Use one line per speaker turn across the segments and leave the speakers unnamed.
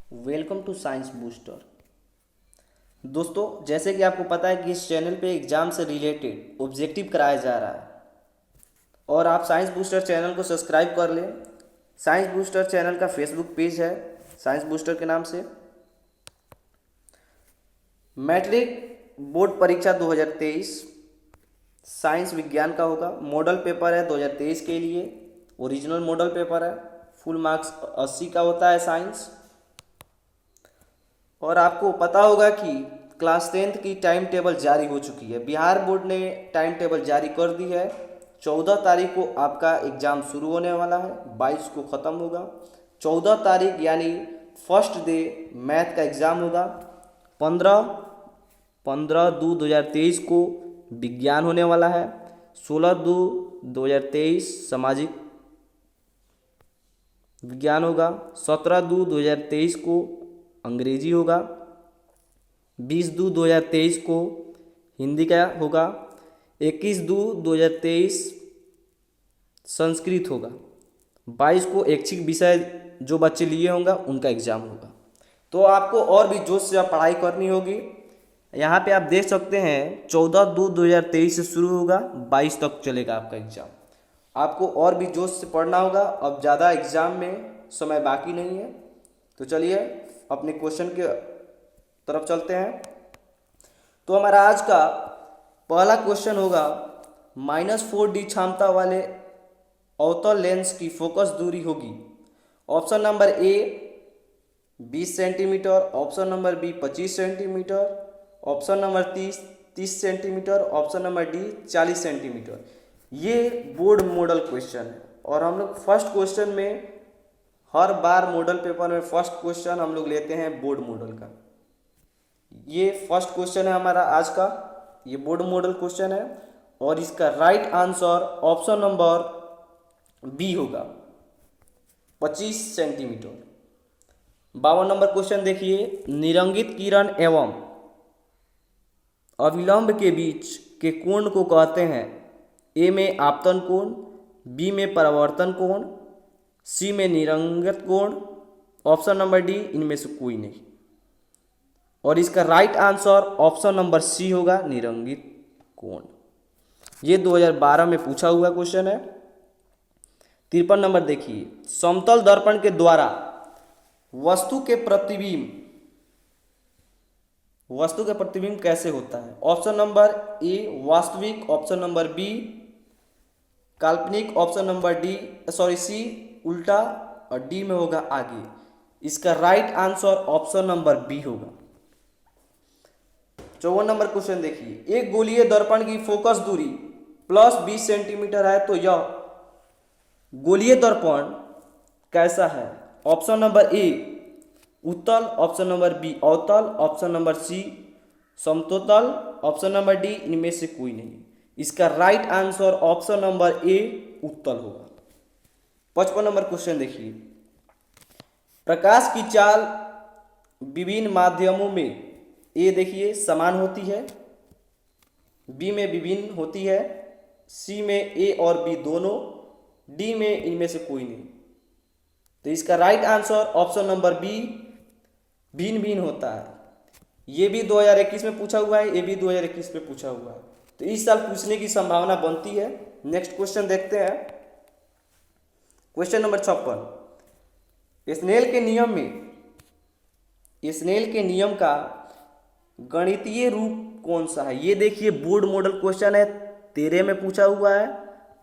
Welcome to science booster. दोस्तों, जैसे कि आपको पता है कि इस चैनल पे एग्जाम से रिलेटेड ऑब्जेक्टिव कराया जा रहा है और आप साइंस बूस्टर चैनल को सब्सक्राइब कर लें। साइंस बूस्टर चैनल का फेसबुक पेज है साइंस बूस्टर के नाम से। मैट्रिक बोर्ड परीक्षा 2023 साइंस विज्ञान का होगा। मॉडल पेपर है 2023 के लिए, ओरिजिनल मॉडल पेपर है। फुल मार्क्स 80 का होता है साइंस। और आपको पता होगा कि क्लास 10th की टाइम टेबल जारी हो चुकी है। बिहार बोर्ड ने टाइम टेबल जारी कर दी है। 14 तारीख को आपका एग्ज़ाम शुरू होने वाला है, 22 को ख़त्म होगा। 14 तारीख यानी फर्स्ट डे मैथ का एग्ज़ाम होगा। 15/2/2023 को विज्ञान होने वाला है। 16/2/2023 सामाजिक विज्ञान होगा। 17/2/2023 को अंग्रेजी होगा। 20/2/2023 को हिंदी का होगा। 21/2/2023 संस्कृत होगा। 22 को ऐच्छिक विषय जो बच्चे लिए होंगे उनका एग्ज़ाम होगा। तो आपको और भी जोश से पढ़ाई करनी होगी। यहाँ पे आप देख सकते हैं 14/2/2023 से शुरू होगा, 22 तक चलेगा आपका एग्ज़ाम। आपको और भी जोश से पढ़ना होगा। अब ज़्यादा एग्ज़ाम में समय बाकी नहीं है। तो चलिए अपने क्वेश्चन के तरफ चलते हैं। तो हमारा आज का पहला क्वेश्चन होगा, -4D क्षमता वाले अवतल लेंस की फोकस दूरी होगी। Option number A 20 centimetre, option number B 25 centimetre, option number 30 centimetre, option number D 40 centimetre. ये बोर्ड मॉडल क्वेश्चन है और हम लोग फर्स्ट क्वेश्चन में हर बार मॉडल पेपर में फर्स्ट क्वेश्चन हम लोग लेते हैं बोर्ड मॉडल का। ये फर्स्ट क्वेश्चन है हमारा आज का, ये बोर्ड मॉडल क्वेश्चन है और इसका right answer option number B होगा, 25 सेंटीमीटर। 52 नंबर क्वेश्चन देखिए, निरंगित किरण एवं अविलंब के बीच के कोण को कहते हैं। ए में आपतन कोण, बी में परावर्तन कोण, सी में निरंगित कोण, ऑप्शन नंबर डी इनमें से कोई नहीं। और इसका right answer option number C होगा, निरंगित कोण। ये 2012 में पूछा हुआ क्वेश्चन है। 53 नंबर देखिए, समतल दर्पण के द्वारा वस्तु के प्रतिबिंब कैसे होता है। ऑप्शन नंबर ए वास्तविक, ऑप्शन नंबर बी काल्पनिक, ऑप्शन नंबर सी उल्टा और डी में होगा आगे। इसका right answer option number B होगा। 54 नंबर क्वेश्चन देखिए, एक गोलीय दर्पण की फोकस दूरी +20 सेंटीमीटर है तो यह गोलीय दर्पण कैसा है। ऑप्शन नंबर ए उत्तल, ऑप्शन नंबर बी अवतल, ऑप्शन नंबर सी समतल, ऑप्शन नंबर डी इनमें से कोई नहीं। इसका राइट आंसर ऑप्शन नंबर ए उत्तल होगा। 55 नंबर क्वेश्चन देखिए, प्रकाश की चाल विभिन्न माध्यमों में ए देखिए समान होती है, बी में विभिन्न होती है, सी में ए और बी दोनों, डी में इनमें से कोई नहीं। तो इसका right answer option number B भिन्न भिन्न होता है। ये भी 2021 में पूछा हुआ है, ये भी 2021 में पूछा हुआ है, तो इस साल पूछने की संभावना बनती है। नेक्स्ट क्वेश्चन देखते हैं, क्वेश्चन नंबर 56। स्नेल के नियम का गणितीय रूप कौन सा है। ये देखिए बोर्ड मॉडल क्वेश्चन है, 13 में पूछा हुआ है,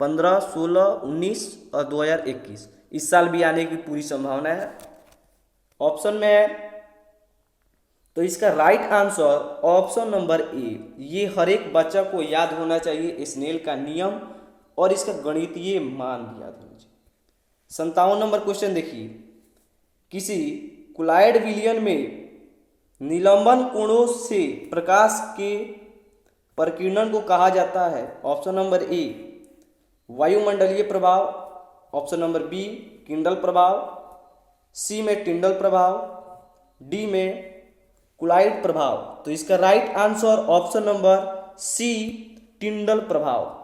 15, 16, 19 और 2021। इस साल भी आने की पूरी संभावना है। ऑप्शन में है तो इसका राइट आंसर ऑप्शन नंबर ए। ये हर एक बच्चा को याद होना चाहिए, स्नेल का नियम और इसका गणितीय मान भी याद होना चाहिए। 57 नंबर क्वेश्चन देखिए, किसी कुलाइड विलयन में निलंबन कोणों से प्रकाश के प्रकीर्णन को कहा जाता है। ऑप्शन नंबर ए वायुमंडलीय प्रभाव, ऑप्शन नंबर बी किंडल प्रभाव, सी में टिंडल प्रभाव, डी में कुलाइड प्रभाव। तो इसका right answer option number C Tyndall प्रभाव।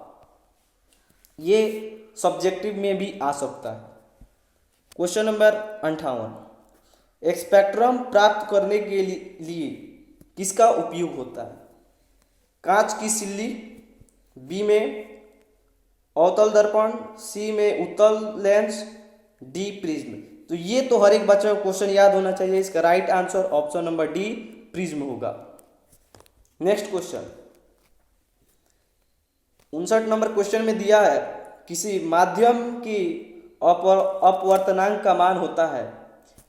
ये सब्जेक्टिव में भी आ सकता है। क्वेश्चन नंबर 58, स्पेक्ट्रम प्राप्त करने के लिए किसका उपयोग होता है? कांच की सिल्ली, बी में अवतल दर्पण, सी में उत्तल लेंस, डी प्रिज्म। तो ये तो हर एक बच्चे को क्वेश्चन याद होना चाहिए। इसका right answer option number D prism होगा। नेक्स्ट क्वेश्चन 59 नंबर क्वेश्चन में दिया है किसी माध्यम की अपवर्तनांक का मान होता है।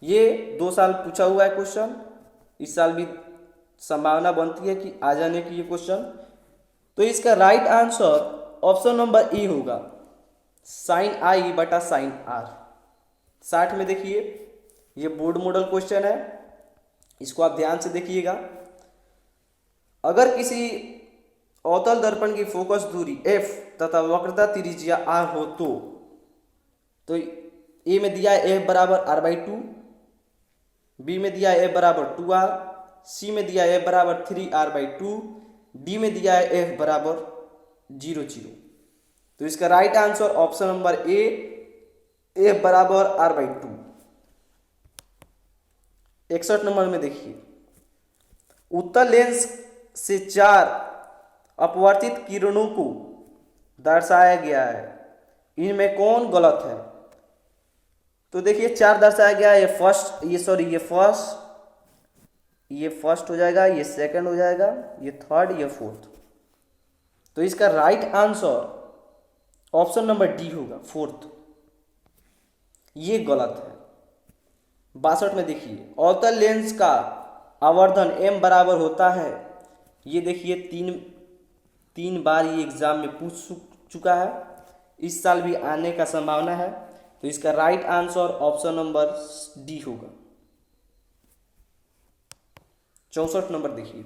ये 2 साल पूछा हुआ है क्वेश्चन, इस साल भी संभावना बनती है कि आ जाने की ये क्वेश्चन। तो इसका राइट आंसर ऑप्शन नंबर ई होगा, साइन आई बटा साइन आर। 60 में देखिए, ये बोर्ड मॉडल क्वेश्चन है, इसको आप ध्यान से देखिएगा। अगर किसी अवतल दर्पण की फोकस दूरी f तथा वक्रता त्रिज्या r हो तो ए में दिया है f बराबर r/2, बी में दिया है f बराबर 2r, सी में दिया है f बराबर 3r/2, डी में दिया है f बराबर 0,0। तो इसका राइट आंसर ऑप्शन नंबर ए f बराबर r/2। 61 नंबर में देखिए, उत्तल लेंस से 4 अपवर्तित किरणों को दर्शाया गया है, इनमें कौन गलत है? तो देखिए 4 दर्शाया गया है, ये फर्स्ट हो जाएगा, ये सेकंड हो जाएगा, ये थर्ड, ये फोर्थ। तो इसका right answer option number D होगा, फोर्थ। ये गलत है। 62 में देखिए, अवतल लेंस का आवर्धन m बराबर होता है, ये देखिए तीन बार ये एग्जाम में पूछ चुका है, इस साल भी आने का संभावना है। तो इसका right answer option number D होगा। 64 नंबर देखिए,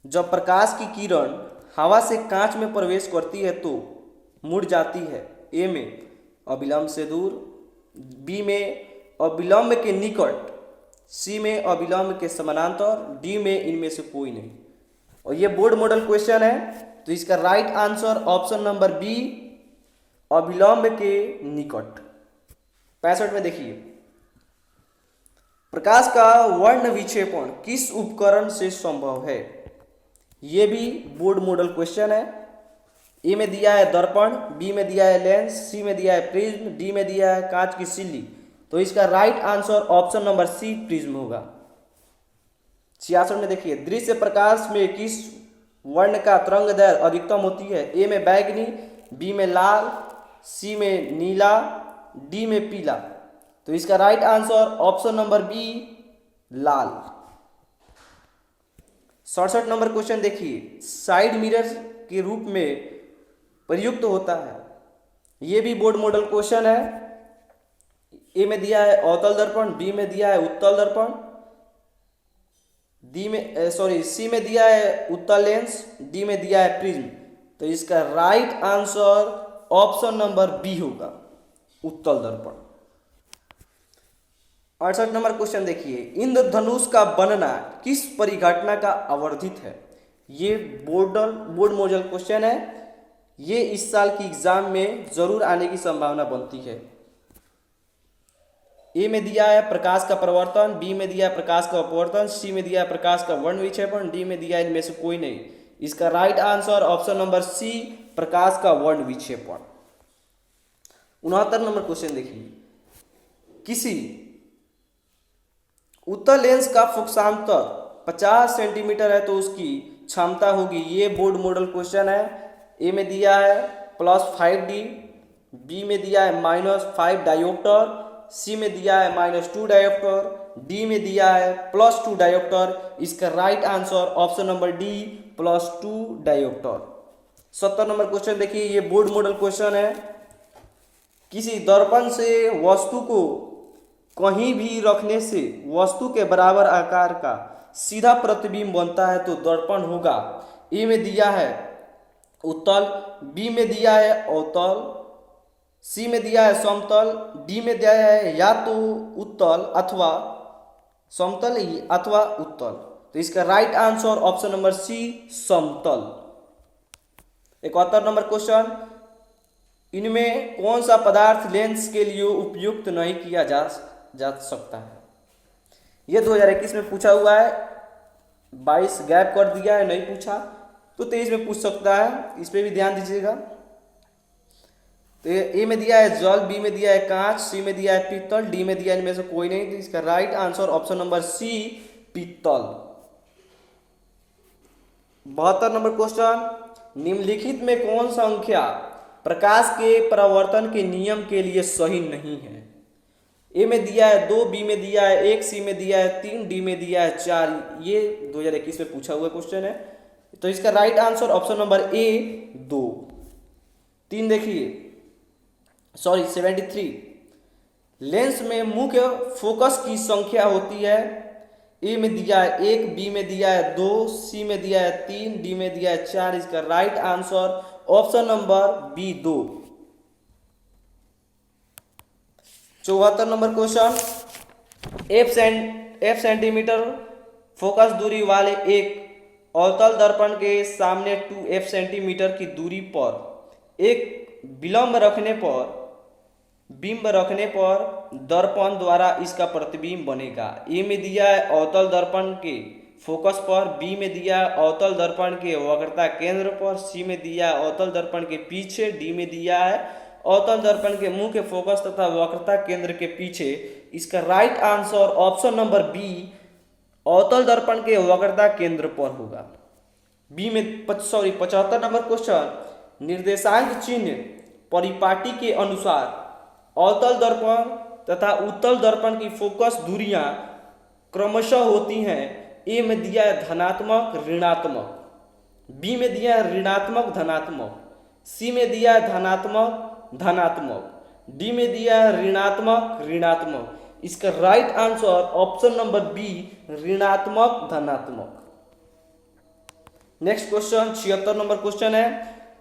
जब प्रकाश की किरण हवा से कांच में प्रवेश करती है तो मुड़ जाती है, ए में अविलंब से दूर, बी में अविलंब के निकट, सी में अविलंब के समानांतर, डी में इनमें से कोई नहीं। और ये बोर्ड मॉडल क्वेश्चन है, तो इसका right answer option number B अविलंब के निकट। 65 में देखिए, प्रकाश का वर्ण विक्षेपण किस उपकरण से संभव है? ये भी बोर्ड मॉडल क्वेश्चन है। ए में दिया है दर्पण, बी में दिया है लेंस, सी में दिया है प्रिज्म, डी में दिया है कांच की सिल्ली। तो इसका right answer option number C prism होगा। 66 में देखिए, दृश्य प्रकाश में किस वर्ण का तरंगदैर्घ्य अधिकतम होती है? ए में बैगनी, बी में लाल, सी में नीला, डी में पीला। तो इसका right answer option number B लाल। 67 नंबर क्वेश्चन देखिए, साइड मिरर के रूप में प्रयुक्त होता है, यह भी बोर्ड मॉडल क्वेश्चन है। ए में दिया है अवतल दर्पण, बी में दिया है उत्तल दर्पण, सी में दिया है उत्तल लेंस, डी में दिया है प्रिज्म। तो इसका right answer option number B होगा, उत्तल दर्पण। 68 नंबर क्वेश्चन देखिए, इंद्रधनुष का बनना किस परिघटना का आवर्धित है? ये बोर्ड मॉडल क्वेश्चन है, ये इस साल की एग्जाम में जरूर आने की संभावना बनती है। ए में दिया है प्रकाश का प्रवर्तन, बी में दिया है प्रकाश का अपवर्तन, सी में दिया है प्रकाश का वर्ण विक्षेपण, डी में दिया है इनमें से कोई नहीं। इसका right answer option number C प्रकाश का वर्ण विक्षेपण। 69 नंबर क्वेश्चन देखिए, किसी उत्तल लेंस का फोकसांतर 50 सेंटीमीटर है तो उसकी क्षमता होगी, ये बोर्ड मॉडल क्वेश्चन है। ए में दिया है +5D, बी में दिया है -5 डायोप्टर, सी में दिया है -2 डायोप्टर, डी में दिया है +2 डायोप्टर। इसका right answer option number D +2 dioptre. 70 number question देखिए, ये बोर्ड मॉडल क्वेश्चन है। किसी दर्पण से वस्तु को कहीं भी रखने से वस्तु के बराबर आकार का सीधा प्रतिबिंब बनता है तो दर्पण होगा। ए में दिया है उत्तल, बी में दिया है अवतल, सी में दिया है समतल, डी में दिया है या तो उत्तल अथवा समतल अथवा उत्तल। तो इसका right answer option number C समतल। 71 नंबर क्वेश्चन, इनमें कौन सा पदार्थ लेंस के लिए उपयुक्त नहीं किया जा सकता है? ये 2021 में पूछा हुआ है, 22 गैप कर दिया है, नहीं पूछा, तो 23 में पूछ सकता है, इस पर भी ध्यान दीजिएगा। तो ए में दिया है जल, बी में दिया है कांच, सी में दिया है पीतल, डी में दिया है इनमें से कोई नहीं, तो इसका right answer option number C, पीतल। 72 नंबर क्वेश्चन, निम्नलिखित में कौन संख्या प्रकाश के परावर्तन के नियम के लिए सही नहीं है? ए में दिया है 2, बी में दिया है 1, सी में दिया है 3, डी में दिया है 4। ये 2021 में पूछा हुआ क्वेश्चन है, तो इसका राइट आंसर ऑप्शन नंबर ए, 2। 3 देखिए, सॉरी 73, लेंस में मुख्य फोकस की संख्या होती है। ए में दिया है 1, बी में दिया है 2, सी में दिया है 3, डी में दिया है 4। इसका right answer option number B, 2। 74 number question, F centimetre focus दूरी वाले एक अवतल दर्पण के सामने 2f सेंटीमीटर की दूरी पर एक बिंब रखने पर दर्पण द्वारा इसका प्रतिबिंब बनेगा। ए में दिया है अवतल दर्पण के फोकस पर, बी में दिया है अवतल दर्पण के वक्रता केंद्र पर, सी में दिया है अवतल दर्पण के पीछे, डी में दिया है अवतल दर्पण के मुख्य फोकस तथा वक्रता केंद्र के पीछे। इसका right answer option number B, अवतल दर्पण के वक्रता केंद्र पर होगा। बी में 75 नंबर क्वेश्चन, निर्देशांक चिन्ह परिपाटी के अनुसार अवतल दर्पण तथा उत्तल दर्पण की फोकस दूरियां क्रमशः होती हैं। ए में दिया है धनात्मक ऋणात्मक, बी में दिया है ऋणात्मक धनात्मक, सी में दिया है धनात्मक धनात्मक, डी में दिया है ऋणात्मक ऋणात्मक। इसका right answer option number B, ऋणात्मक धनात्मक। नेक्स्ट क्वेश्चन 76 नंबर क्वेश्चन है,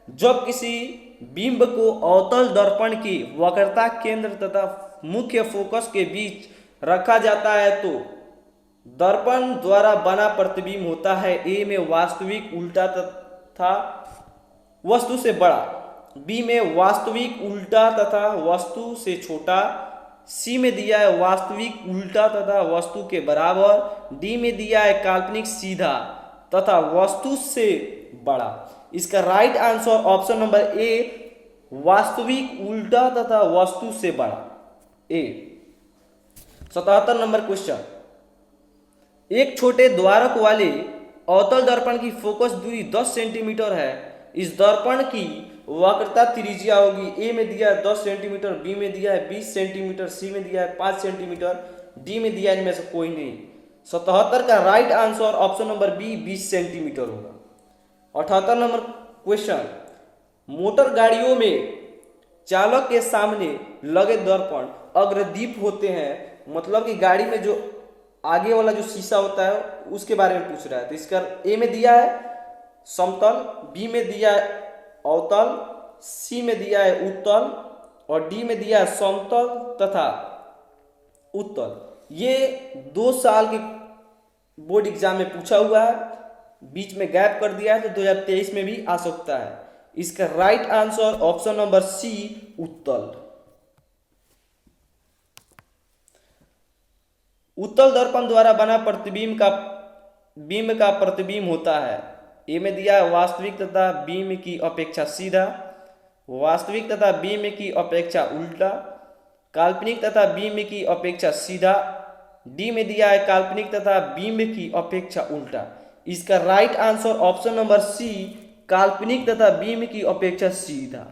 जब किसी बिंब को अवतल दर्पण की वक्रता केंद्र तथा मुख्य फोकस के बीच रखा जाता है तो दर्पण द्वारा बना प्रतिबिंब होता है। ए में वास्तविक उल्टा तथा वस्तु से बड़ा, बी में वास्तविक उल्टा तथा वस्तु से छोटा, सी में दिया है वास्तविक उल्टा तथा वस्तु के बराबर, डी में दिया है काल्पनिक सीधा तथा वस्तु से बड़ा। इसका right answer option number A, वास्तविक उल्टा तथा वस्तु से बड़ा, ए। 77 नंबर क्वेश्चन, एक छोटे द्वारक वाले अवतल दर्पण की फोकस दूरी 10 सेंटीमीटर है। इस दर्पण की वक्रता त्रिज्या होगी। ए में दिया है 10 सेंटीमीटर, बी में दिया है 20 सेंटीमीटर, सी में दिया है 5 सेंटीमीटर, डी में दिया इनमें से कोई नहीं। 77 का right answer option number B, 20 centimetre होगा। 78 नंबर क्वेश्चन, मोटर गाड़ियों में चालक के सामने लगे दर्पण अग्रदीप होते हैं, मतलब कि गाड़ी में जो आगे वाला जो शीशा होता है उसके बारे में पूछ रहा है। तो इसका ए में दिया है समतल, बी में दिया है अवतल, सी में दिया है उत्तल और डी में दिया है समतल तथा उत्तल। ये 2 साल के बोर्ड एग्जाम में पूछा हुआ है, बीच में गैप कर दिया है तो 2023 में भी आ सकता है। इसका right answer option number C, उत्तल। उत्तल दर्पण द्वारा बना प्रतिबिंब का प्रतिबिंब होता है। ए में दिया है वास्तविक तथा बिंब की अपेक्षा सीधा, वास्तविक तथा बिंब की अपेक्षा उल्टा, काल्पनिक तथा बिंब की अपेक्षा सीधा, डी में दिया है काल्पनिक तथा बिंब की अपेक्षा उल्टा। इसका right answer option number C, काल्पनिक तथा बिंब की अपेक्षा सीधा।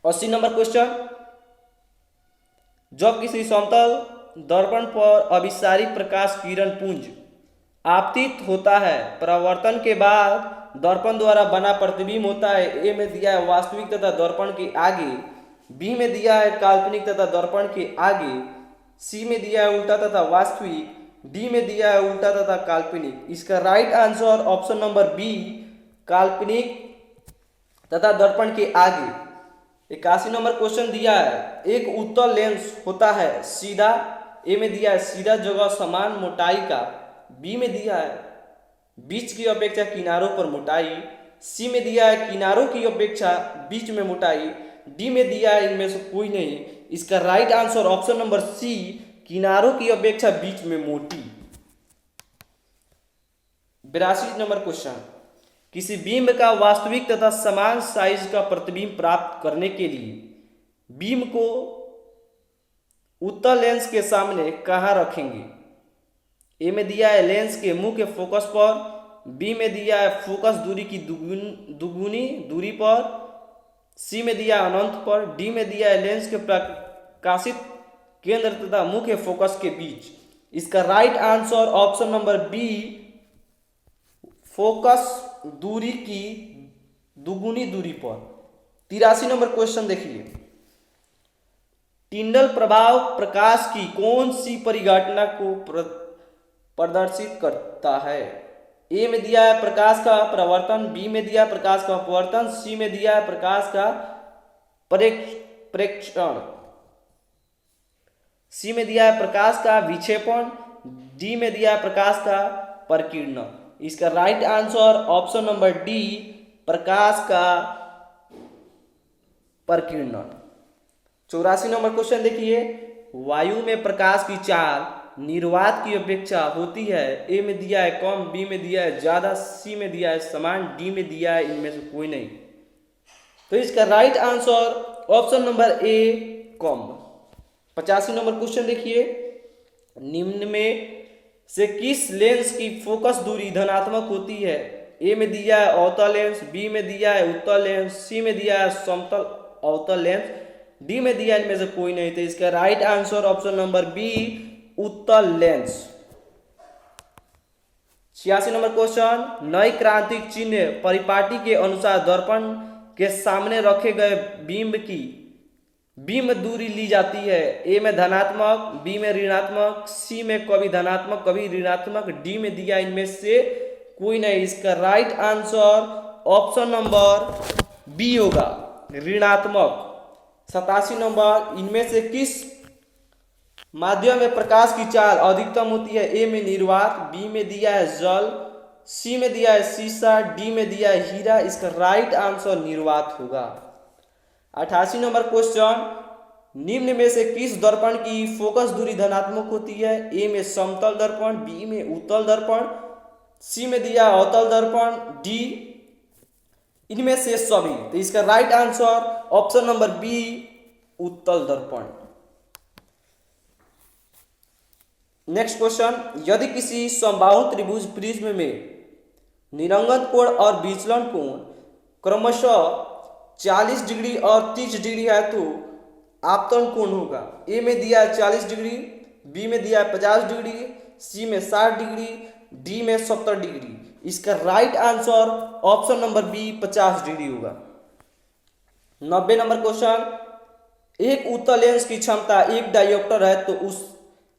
80 नंबर क्वेश्चन, जब किसी समतल दर्पण पर अभिसारी प्रकाश किरण पुंज आपतित होता है, परावर्तन के बाद दर्पण द्वारा बना प्रतिबिंब होता है। ए में दिया है वास्तविक तथा दर्पण के आगे, बी में दिया है काल्पनिक तथा दर्पण के आगे, सी में दिया है उल्टा तथा वास्तविक, डी में दिया है उल्टा तथा काल्पनिक। इसका right answer option number B, काल्पनिक तथा दर्पण के आगे। 81 नंबर क्वेश्चन दिया है, एक उत्तल लेंस होता है सीधा। ए में दिया है सीधा जगह समान मोटाई का, बी में दिया है बीच की अपेक्षा किनारों पर मोटाई, सी में दिया है किनारों की अपेक्षा बीच में मोटाई, डी में दिया है इनमें से कोई नहीं। इसका right answer option number C, किनारों की अपेक्षा बीच में मोटी। 82 नंबर क्वेश्चन, किसी बीम का वास्तविक तथा समान साइज का प्रतिबिंब प्राप्त करने के लिए बीम को उत्तल लेंस के सामने कहाँ रखेंगे? ए में दिया है लेंस के मुख्य फोकस पर, बी में दिया है फोकस दूरी की दुगुनी दूरी पर, सी में दिया है अनंत पर, डी में दिया है लेंस के प्रकाशित केंद्र तथा मुख्य फोकस के बीच। इसका right answer option number B, focus दूरी की दुगुनी दूरी पर। 83 नंबर क्वेश्चन देखिए, टिंडल प्रभाव प्रकाश की कौन सी परिघटना को प्रदर्शित करता है? ए में दिया है प्रकाश का परावर्तन, बी में दिया है प्रकाश का अपवर्तन, सी में दिया है प्रकाश का प्रेक्षण, सी में दिया है प्रकाश का विक्षेपण, डी में दिया है प्रकाश का प्रकीर्णन। इसका right answer option number D, प्रकाश का प्रकीर्णन। 84 नंबर क्वेश्चन देखिए, वायु में प्रकाश की चाल निर्वात की अपेक्षा होती है। ए में दिया है कम, बी में दिया है ज्यादा, सी में दिया है समान, डी में दिया है इनमें से कोई नहीं। तो इसका राइट आंसर ऑप्शन नंबर ए, कम। 85 नंबर क्वेश्चन देखिए, निम्न में से किस लेंस की फोकस दूरी धनात्मक होती है? ए में दिया है अवतल लेंस, बी में दिया है उत्तल लेंस, सी में दिया है समतल अवतल लेंस, डी में दिया इनमें से कोई नहीं। तो इसका right answer option number B, उत्तल लेंस। 86 नंबर क्वेश्चन, नई क्रांतिक चिन्ह परिपाटी के अनुसार दर्पण के सामने रखे गए बीम की बीम दूरी ली जाती है। ए में धनात्मक, बी में ऋणात्मक, सी में कभी धनात्मक कभी ऋणात्मक, डी में दिया इनमें से कोई नहीं। इसका right answer option number B होगा, ऋणात्मक। 87 नंबर, इनमें से किस माध्यम में प्रकाश की चाल अधिकतम होती है? ए में निर्वात, बी में दिया है जल, सी में दिया है शीशा, डी में दिया है हीरा। इसका राइट आंसर निर्वात होगा। 88 नंबर क्वेश्चन, निम्न में से किस दर्पण की फोकस दूरी धनात्मक होती है? ए में समतल दर्पण, बी में उत्तल दर्पण, सी में दिया अवतल दर्पण, डी इनमें से सभी। तो इसका right answer option number B, उत्तल दर्पण। नेक्स्ट क्वेश्चन, यदि किसी समबाहु त्रिभुज प्रिज्म में निरंगन कोण और विचलन कोण क्रमशः 40 डिग्री और 30 डिग्री है तो आपतन कोण होगा। ए में दिया है 40 डिग्री, बी में दिया है 50 डिग्री, सी में 60 डिग्री, डी में 70 डिग्री। इसका right answer option number B, 50 degree होगा। 90 नंबर क्वेश्चन, एक उत्तल लेंस की क्षमता 1 डायोप्टर है तो उस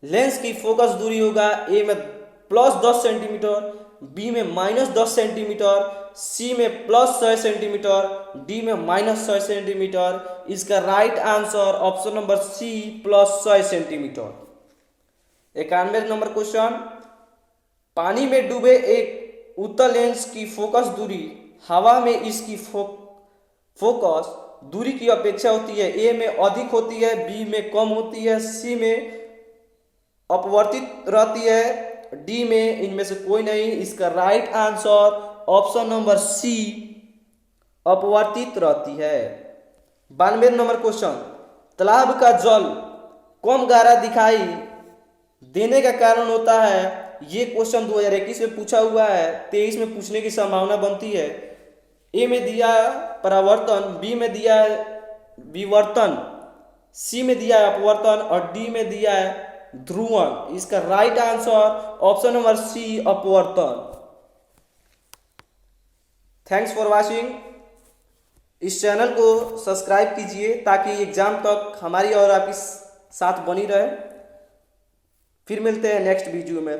लेंस की फोकस दूरी होगा। ए में +10 सेंटीमीटर, बी में -10 सेंटीमीटर, सी में +6 सेंटीमीटर, डी में -6 सेंटीमीटर। इसका right answer option number C, +6 centimetre. 91 number question, पानी में डूबे एक उत्तल लेंस की फोकस दूरी हवा में इसकी फोकस दूरी की अपेक्षा होती है। ए में अधिक होती है, बी में कम होती है, सी में अपवर्तित रहती है, डी में इनमें से कोई नहीं। इसका right answer option number C, अपवर्तित रहती है। 92 नंबर क्वेश्चन, तालाब का जल कम गाढ़ा दिखाई देने का कारण होता है। ये क्वेश्चन 2021 में पूछा हुआ है, 23 में पूछने की संभावना बनती है। ए में दिया परावर्तन, बी में दिया विवर्तन, सी में दिया है अपवर्तन और डी में दिया है ध्रुवण। इसका right answer option number C, अपवर्तन। Thanks for watching. इस चैनल को सब्सक्राइब कीजिए ताकि एग्जाम तक हमारी और आपकी साथ बनी रहे। फिर मिलते हैं नेक्स्ट वीडियो में।